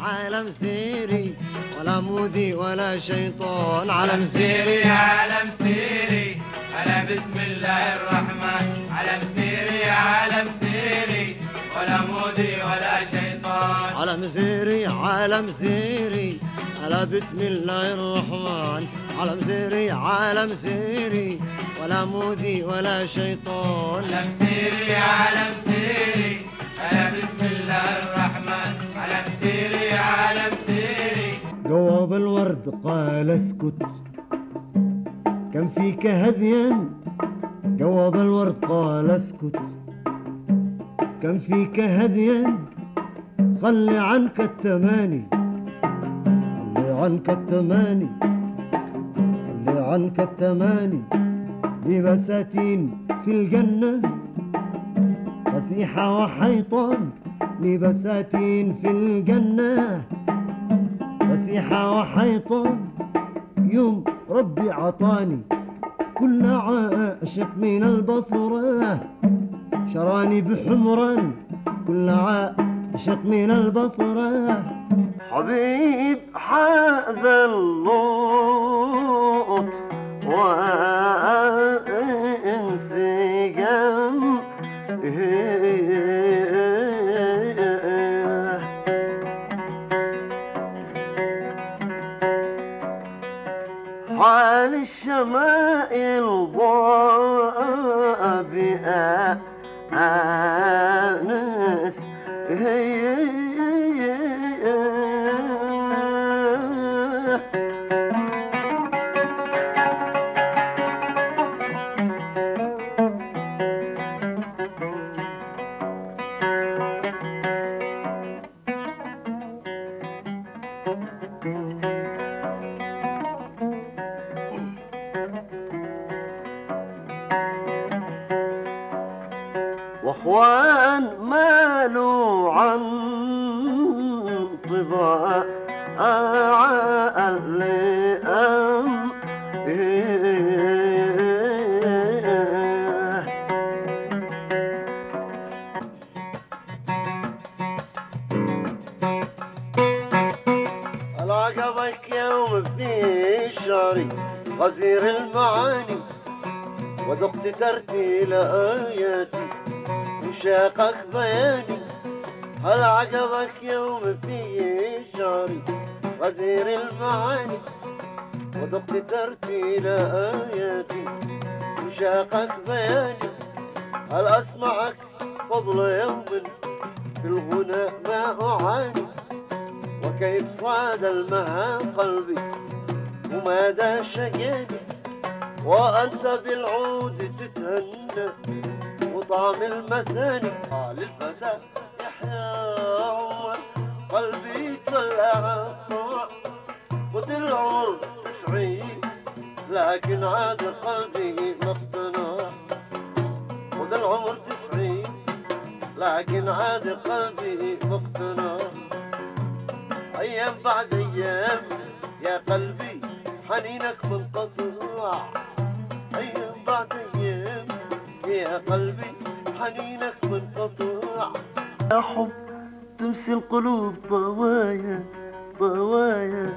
عالم سيري ولا مودي ولا شيطان. علم سيري عالم سيري أنا بسم الله الرحمن. علم سيري عالم سيري ولا مودي ولا شيطان. علم سيري عالم سيري ألا بسم الله الرحمن. علم سيري عالم سيري ولا مودي ولا شيطان. علم سيري عالم سيري أنا بسم الله الرحمن. علم سيري عالم سيري. جواب الورد قال اسكت كم فيك هديا. جواب الورد قال اسكت كم فيك هديا. خلي عنك التماني خلي عنك التماني خلي عنك التماني. لبساتين في الجنة فسيحة وحيطان. لبساتين في الجنة فسيحة وحيطان. يوم ربي عطاني كل عاشق من البصرة. شراني بحمرا كل عاشق من البصرة. حبيب حاز اللوط وانسجام. حال الشمائل ضاء بأنس. واخوان مالوا عن طباع اللئام. العقبك يوم في شعري غزير المعاني. وذقت ترتيل آياتي وشاقك بياني. هل عجبك يوم في شعري غزير المعاني. وذقت ترتيل آياتي وشاقك بياني. هل أسمعك فضل يوم في الغنى ما أعاني. وكيف صاد المها قلبي وماذا شقاني. وأنت بالعود تتهنى وطعم المثاني. للفتى يحيى عمر قلبي تولع الطمع. خذ العمر 90 لكن عاد قلبي ما اقتنع. خذ العمر 90 لكن عاد قلبي ما اقتنع. أيام بعد أيام يا قلبي حنينك منقطع. أيام بعد أيام يا قلبي حنينك منقطع. يا حب تمسي القلوب طوايا طوايا.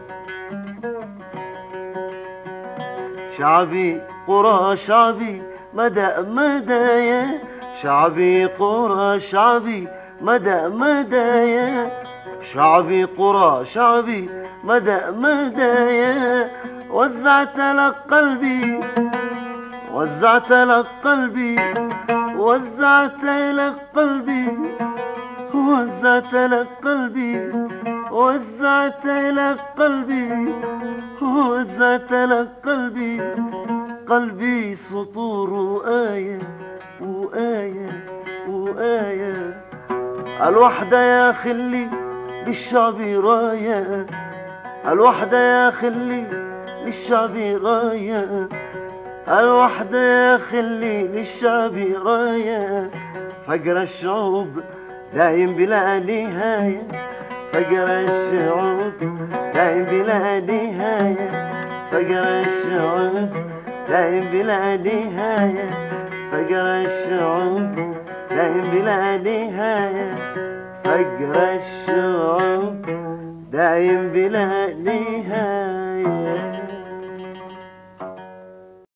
شعبي قرى شعبي مدى مدايا. شعبي قرى شعبي مدى مدايا. شعبي قرى شعبي مدى مدايا. وزعت لك قلبي وزعت لك قلبي وزعت لك قلبي وزعت لك قلبي وزعت لك قلبي وزعت لك قلبي. قلبي سطور وآية وآية وآية. الوحدة يا خلي للشعب راية. الوحدة يا خلي للشعب راية. الوحدة يا خلي للشعب راية. فقر الشعوب دايم بلا نهاية. فقر الشعوب دايم بلا نهاية. فقر الشعوب دايم بلا نهاية. فقر الشعوب دايم بلا نهاية. فقر الشعوب دايم بلا نهاية.